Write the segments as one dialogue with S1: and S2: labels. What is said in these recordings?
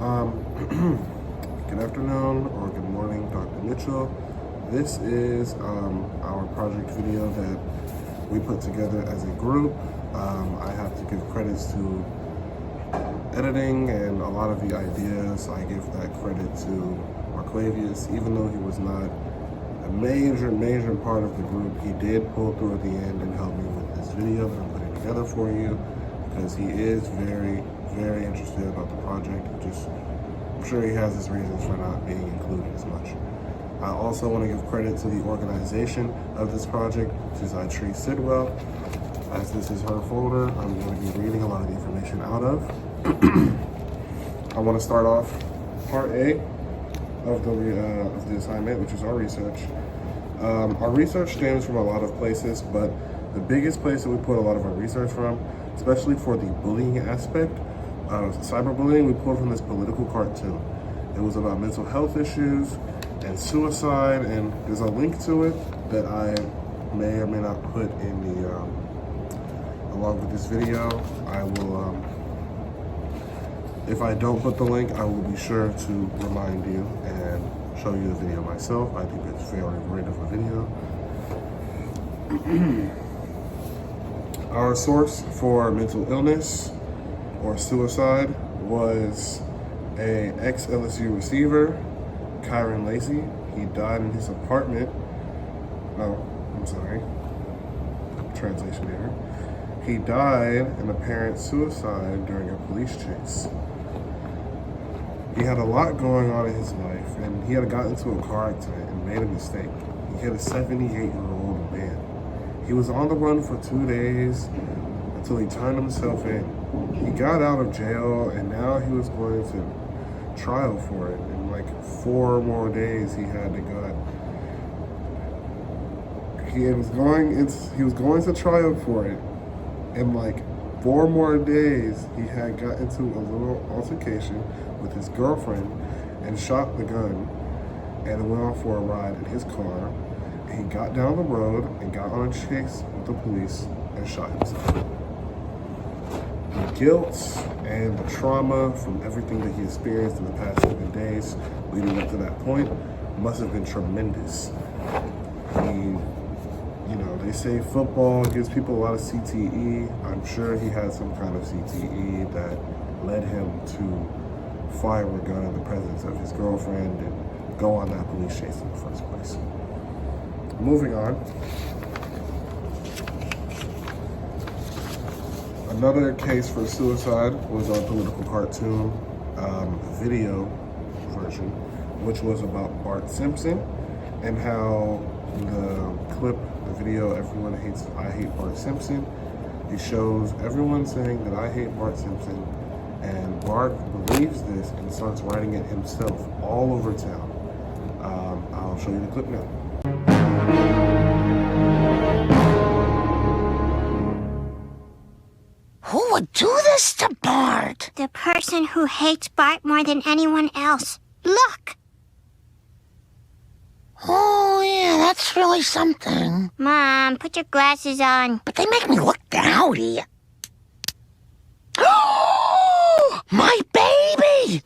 S1: Good afternoon or good morning, Dr. Mitchell. This is our project video that we put together as a group. I have to give credits to editing and a lot of the ideas. I give that credit to Marquavius, even though he was not a major part of the group. He did pull through at the end and help me with this video that I'm putting together for you, because he is very interested about the project. I'm sure he has his reasons for not being included as much. I also want to give credit to the organization of this project, to Zytrice Sidwell. As this is her folder, I'm going to be reading a lot of the information out of. I want to start off part A of the assignment, which is our research. Our research stems from a lot of places, but the biggest place that we put a lot of our research from, especially for the bullying aspect of cyberbullying, we pulled from this political cartoon. It was about mental health issues and suicide, and there's a link to it that I may or may not put in the along with this video. I will, if I don't put the link, I will be sure to remind you and show you the video myself. I think it's very great of a video. Our source for mental illness or suicide was a ex-LSU receiver, Kyron Lacey. He died in his apartment. Oh, I'm sorry. Translation error. He died an apparent suicide during a police chase. He had a lot going on in his life, and he had gotten into a car accident and made a mistake. He hit a 78-year-old man. He was on the run for 2 days until he turned himself in. He got out of jail, and now he was going to trial for it. In like 4 more days, he had to go. He was going to trial for it. In like 4 more days, he had got into a little altercation with his girlfriend and shot the gun, and went off for a ride in his car. He got down the road and got on a chase with the police and shot himself. The guilt and the trauma from everything that he experienced in the past 7 days leading up to that point must have been tremendous. They say football gives people a lot of CTE. I'm sure he had some kind of CTE that led him to fire a gun in the presence of his girlfriend and go on that police chase in the first place. Moving on. Another case for suicide was our political cartoon video version, which was about Bart Simpson and how the clip, the video, everyone hates, I hate Bart Simpson. It shows everyone saying that I hate Bart Simpson, and Bart believes this and starts writing it himself all over town. I'll show you the clip now.
S2: Who would do this to Bart?
S3: The person who hates Bart more than anyone else. Look!
S2: Oh, yeah, that's really something.
S3: Mom, put your glasses on.
S2: But they make me look dowdy. Oh, my baby!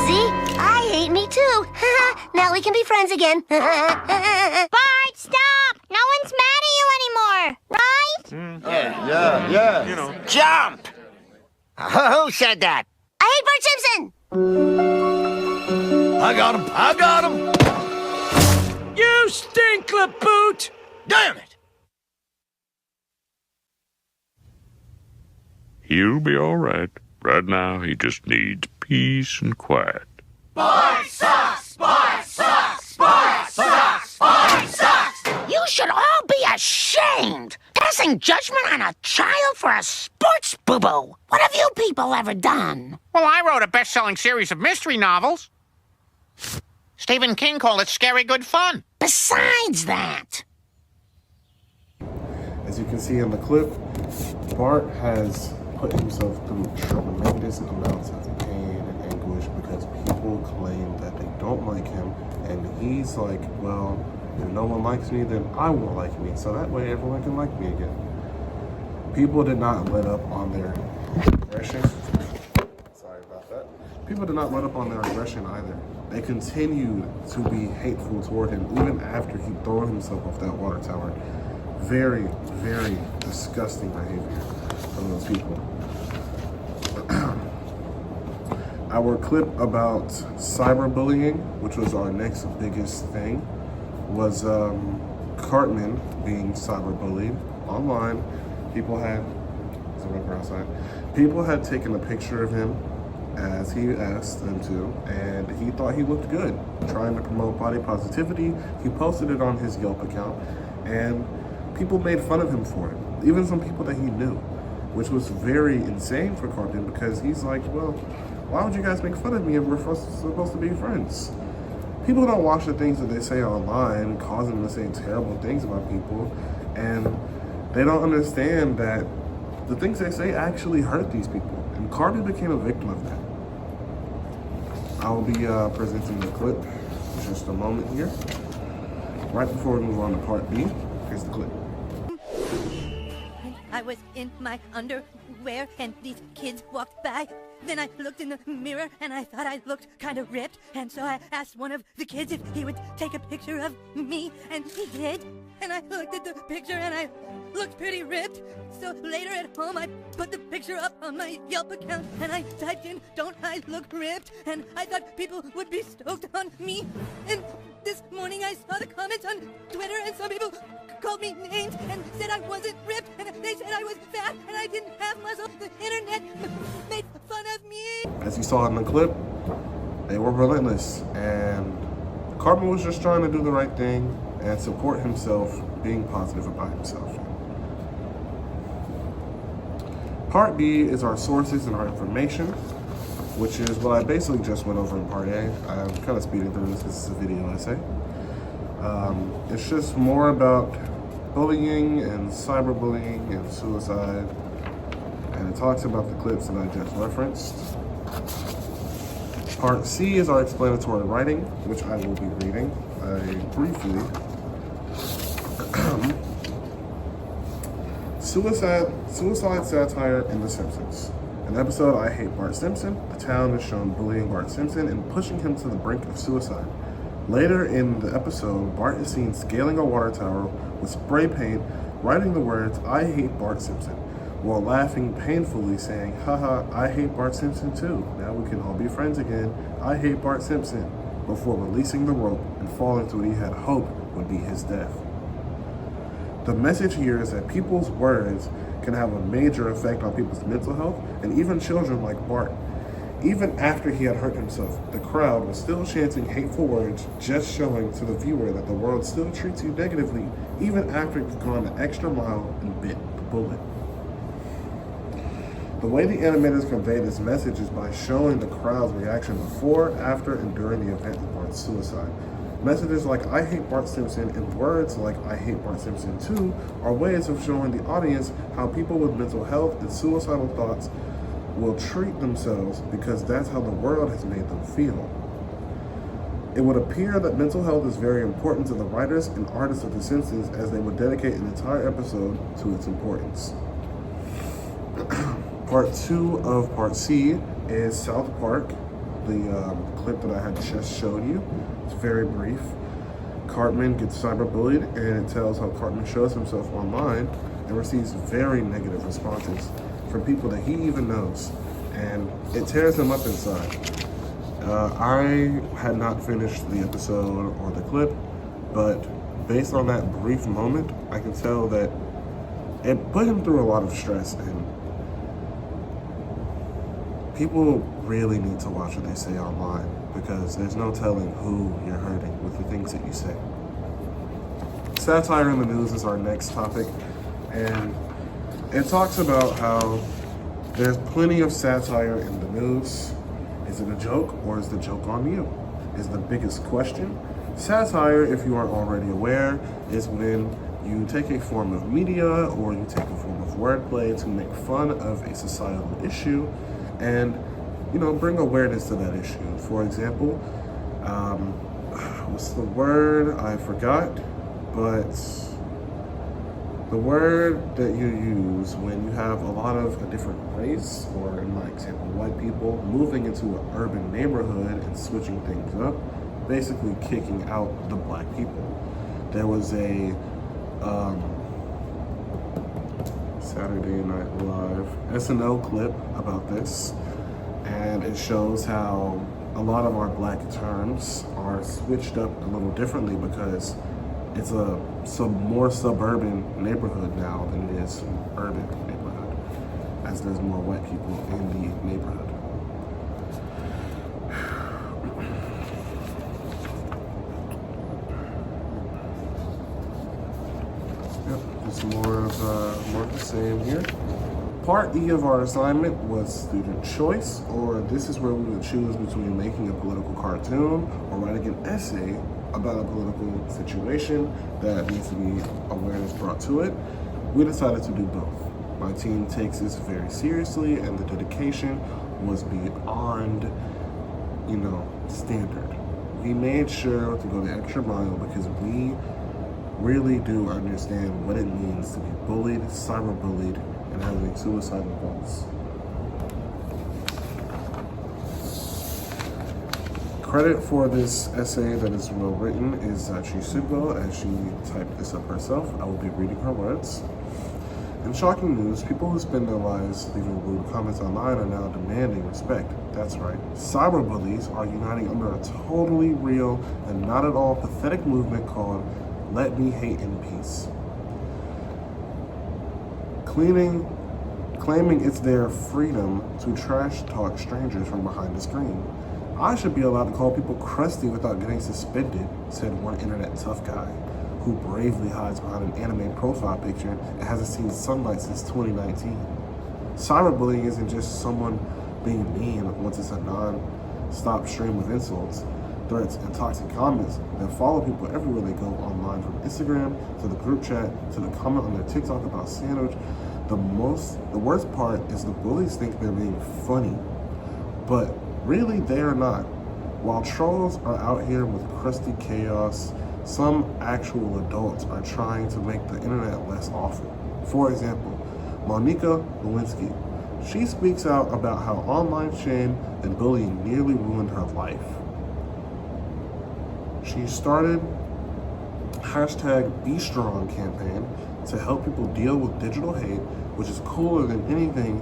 S4: See? I hate me too. Now we can be friends again.
S3: Bart, stop! No one's mad at you anymore, right?
S5: Yeah. You know.
S2: Jump! Who said that?
S4: I hate Bart Simpson!
S5: I got him.
S6: You stink, boot!
S5: Damn it!
S7: He'll be all right. Right now, he just needs peace and quiet.
S5: Bart sucks! Bart sucks! Bart sucks! Bart sucks!
S2: You should all be ashamed! Passing judgment on a child for a sports boo-boo! What have you people ever done?
S8: Well, I wrote a best-selling series of mystery novels. Stephen King called it scary good fun.
S2: Besides that...
S1: As you can see in the clip, Bart has put himself through tremendous amounts of pain and anguish because people claim that they don't like him, and he's like, well, if no one likes me, then I will like me, so that way everyone can like me again. People did not let up on their aggression. Sorry about that. People did not let up on their aggression either. They continued to be hateful toward him even after he threw himself off that water tower. Very, very disgusting behavior from those people. Our clip about cyberbullying, which was our next biggest thing, was Cartman being cyberbullied online. People had, people had taken a picture of him as he asked them to, and he thought he looked good, trying to promote body positivity. He posted it on his Yelp account, and people made fun of him for it, even some people that he knew, which was very insane for Cartman, because he's like, well, why would you guys make fun of me if we're supposed to be friends? People don't watch the things that they say online, causing them to say terrible things about people, and they don't understand that the things they say actually hurt these people. And Cartman became a victim of that. I will be presenting the clip in just a moment here. Right before we move on to part B, here's the clip.
S9: I was in my underwear and these kids walked by. Then I looked in the mirror and I thought I looked kind of ripped. And so I asked one of the kids if he would take a picture of me, and he did. And I looked at the picture and I looked pretty ripped. So later at home I put the picture up on my Yelp account and I typed in, "Don't I look ripped?" And I thought people would be stoked on me. And this morning I saw the comments on Twitter and some people called me names and said I wasn't ripped, and they said I was fat and I didn't have muscle. The internet made fun of me.
S1: As you saw in the clip, they were relentless, and Cartman was just trying to do the right thing and support himself, being positive about himself. Part B is our sources and our information, which is what I basically just went over in part A. I'm kind of speeding through this because it's a video essay. It's just more about bullying and cyberbullying and suicide, and it talks about the clips that I just referenced. Part C is our explanatory writing, which I will be reading briefly. Suicide satire in The Simpsons. An episode, I Hate Bart Simpson. The town is shown bullying Bart Simpson and pushing him to the brink of suicide. Later in the episode, Bart is seen scaling a water tower with spray paint, writing the words, "I hate Bart Simpson," while laughing painfully, saying, "Haha, I hate Bart Simpson too. Now we can all be friends again. I hate Bart Simpson," before releasing the rope and falling to what he had hoped would be his death. The message here is that people's words can have a major effect on people's mental health, and even children like Bart. Even after he had hurt himself, the crowd was still chanting hateful words, just showing to the viewer that the world still treats you negatively, even after you've gone the extra mile and bit the bullet. The way the animators convey this message is by showing the crowd's reaction before, after, and during the event of Bart's suicide. Messages like "I hate Bart Simpson" and words like "I hate Bart Simpson too" are ways of showing the audience how people with mental health and suicidal thoughts will treat themselves, because that's how the world has made them feel. It would appear that mental health is very important to the writers and artists of The Simpsons, as they would dedicate an entire episode to its importance. Part 2 of Part C is South Park, the clip that I had just showed you. It's very brief. Cartman gets cyberbullied, and it tells how Cartman shows himself online and receives very negative responses from people that he even knows, and it tears him up inside. I had not finished the episode or the clip, but based on that brief moment, I can tell that it put him through a lot of stress, and people really need to watch what they say online, because there's no telling who you're hurting with the things that you say. Satire in the news is our next topic, and it talks about how there's plenty of satire in the news. Is it a joke, or is the joke on you? Is the biggest question. Satire, if you aren't already aware, is when you take a form of media or you take a form of wordplay to make fun of a societal issue and, bring awareness to that issue. For example, what's the word? I forgot, but The word that you use when you have a lot of a different race, or in my example, white people, moving into an urban neighborhood and switching things up, basically kicking out the black people. There was a Saturday Night Live SNL clip about this, and it shows how a lot of our black terms are switched up a little differently because it's a more suburban neighborhood now than it is urban neighborhood, as there's more white people in the neighborhood. Yep, just more of the same here. Part E of our assignment was student choice, or this is where we would choose between making a political cartoon or writing an essay about a political situation that needs to be awareness brought to it. We decided to do both. My team takes this very seriously, and the dedication was beyond, standard. We made sure to go the extra mile because we really do understand what it means to be bullied, cyberbullied, and having suicidal thoughts. Credit for this essay that is well written is Zytrice Sidwell, as she typed this up herself. I will be reading her words. In shocking news, people who spend their lives leaving rude comments online are now demanding respect. That's right. Cyberbullies are uniting under a totally real and not at all pathetic movement called Let Me Hate in Peace. Claiming it's their freedom to trash talk strangers from behind the screen. I should be allowed to call people crusty without getting suspended, said one internet tough guy who bravely hides behind an anime profile picture and hasn't seen sunlight since 2019. Cyberbullying isn't just someone being mean once it's a non-stop stream of insults, threats, and toxic comments that follow people everywhere they go online, from Instagram to the group chat to the comment on their TikTok about sandwich. The worst part is the bullies think they're being funny, but really they are not. While trolls are out here with crusty chaos, some actual adults are trying to make the internet less awful. For example, Monica Lewinsky. She speaks out about how online shame and bullying nearly ruined her life. She started #BeStrong campaign to help people deal with digital hate, which is cooler than anything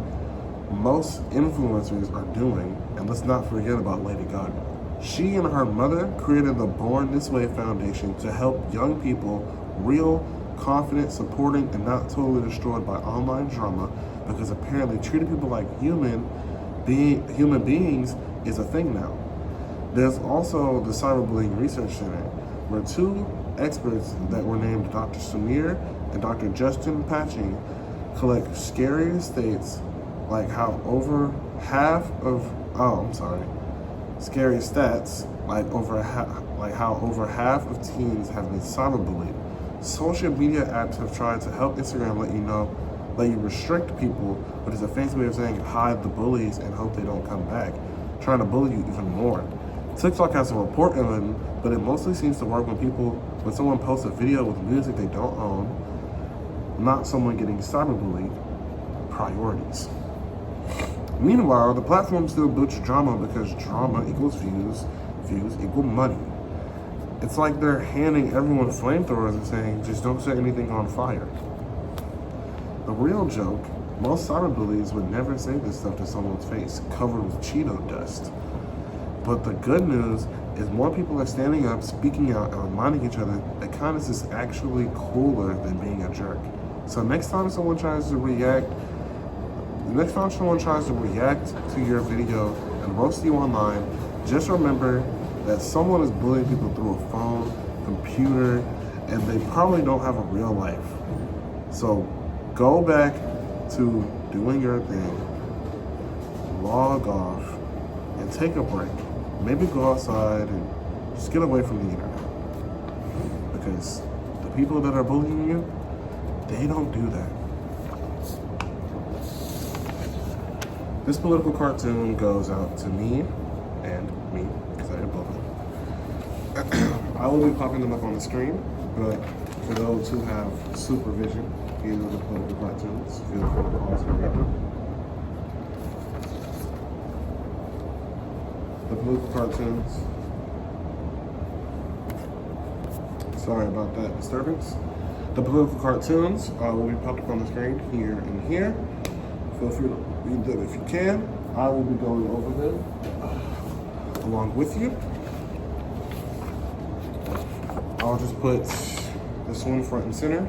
S1: most influencers are doing. And let's not forget about Lady Gaga. She and her mother created the Born This Way Foundation to help young people real, confident, supporting, and not totally destroyed by online drama, because apparently treating people like human beings is a thing now. There's also the Cyberbullying Research Center, where two experts that were named Dr. Samir and Dr. Justin Patching collect scary stats like how over half of teens have been cyberbullied. Social media apps have tried to help Instagram let you restrict people, but it's a fancy way of saying hide the bullies and hope they don't come back, trying to bully you even more. TikTok has a report button, but it mostly seems to work when someone posts a video with music they don't own, not someone getting cyberbullied. Priorities. Meanwhile, the platform still boosts drama because drama equals views, views equal money. It's like they're handing everyone flamethrowers and saying, just don't set anything on fire. The real joke, most cyberbullies would never say this stuff to someone's face, covered with Cheeto dust. But the good news is more people are standing up, speaking out, and reminding each other that kindness is actually cooler than being a jerk. So next time someone tries to react to your video and roast you online, just remember that someone is bullying people through a phone, computer, and they probably don't have a real life. So go back to doing your thing, log off, and take a break. Maybe go outside and just get away from the internet. Because the people that are bullying you, they don't do that. This political cartoon goes out to me and me, because I am both. I will be popping them up on the screen, but for those who have supervision, view the political cartoons. Feel free to pause and read them. The political cartoons. Sorry about that disturbance. The political cartoons will be popped up on the screen here and here. Feel free to read them if you can. I will be going over them along with you. I'll just put this one front and center.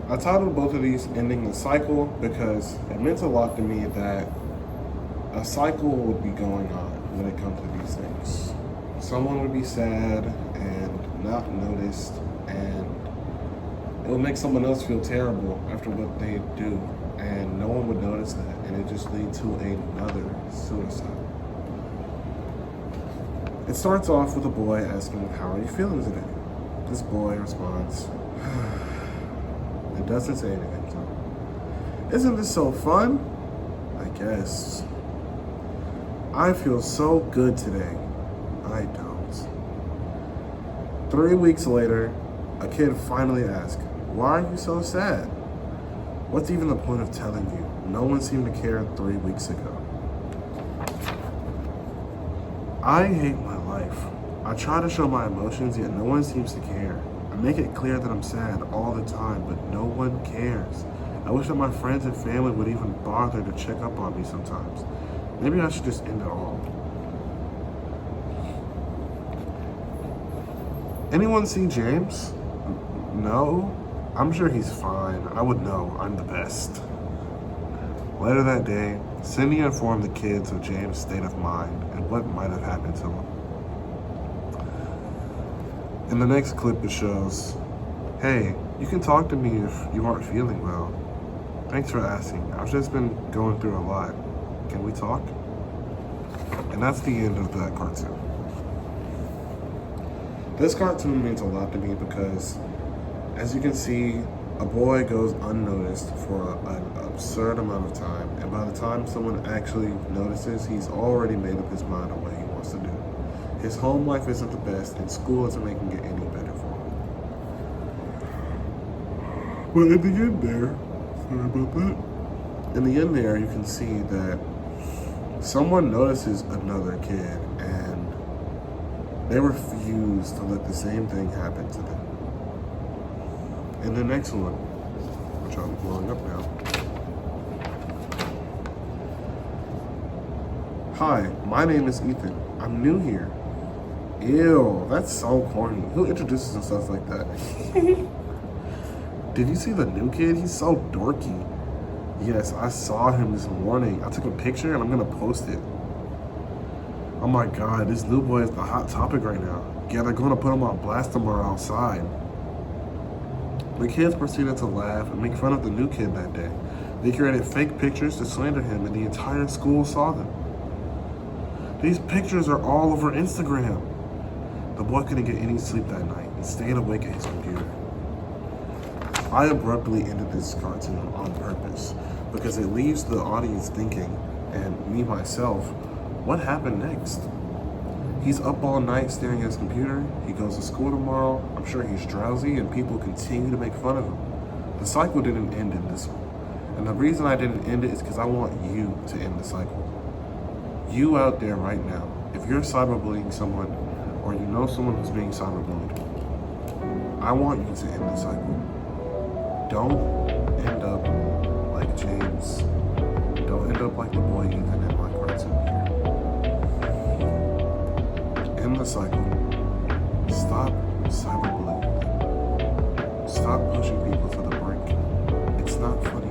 S1: I titled both of these Ending the Cycle because it meant a lot to me that a cycle would be going on when it comes to these things. Someone would be sad and not noticed, and it would make someone else feel terrible after what they do, and no one would notice that, and it just lead to another suicide. It starts off with a boy asking, "How are you feeling today?" This boy responds, it doesn't say anything to him. "Isn't this so fun?" "I guess." "I feel so good today." "I don't." 3 weeks later, a kid finally asks, "Why are you so sad?" "What's even the point of telling you? No one seemed to care 3 weeks ago." I hate my life. I try to show my emotions, yet no one seems to care. I make it clear that I'm sad all the time, but no one cares. I wish that my friends and family would even bother to check up on me sometimes. Maybe I should just end it all. Anyone see James? No? I'm sure he's fine. I would know. I'm the best. Later that day, Cindy informed the kids of James' state of mind and what might have happened to him. In the next clip it shows, "Hey, you can talk to me if you aren't feeling well. Thanks for asking. I've just been going through a lot. Can we talk?" And that's the end of that cartoon. This cartoon means a lot to me because, as you can see, a boy goes unnoticed for an absurd amount of time, and by the time someone actually notices, he's already made up his mind on what he wants to do. His home life isn't the best, and school isn't making it any better for him. But in the end there, sorry about that. In the end there, you can see that someone notices another kid, and they refuse to let the same thing happen to them. In the next one, which I'm blowing up now. "Hi, my name is Ethan. I'm new here." Ew, that's so corny. Who introduces himself like that? "Did you see the new kid? He's so dorky." "Yes, I saw him this morning. I took a picture and I'm gonna post it." "Oh my god, this new boy is the hot topic right now. Yeah, they're gonna put him on blast tomorrow outside." The kids proceeded to laugh and make fun of the new kid that day. They created fake pictures to slander him, and the entire school saw them. These pictures are all over Instagram. The boy couldn't get any sleep that night and stayed awake at his computer. I abruptly ended this cartoon on purpose because it leaves the audience thinking, and me myself, what happened next? He's up all night staring at his computer. He goes to school tomorrow. I'm sure he's drowsy and people continue to make fun of him. The cycle didn't end in this one. And the reason I didn't end it is because I want you to end the cycle. You out there right now, if you're cyberbullying someone or you know someone who's being cyberbullied, I want you to end the cycle. Don't end up like James. Don't end up like the boy Ethan in my cartoon here. End the cycle. Stop cyberbullying. Stop pushing people to the brink. It's not funny.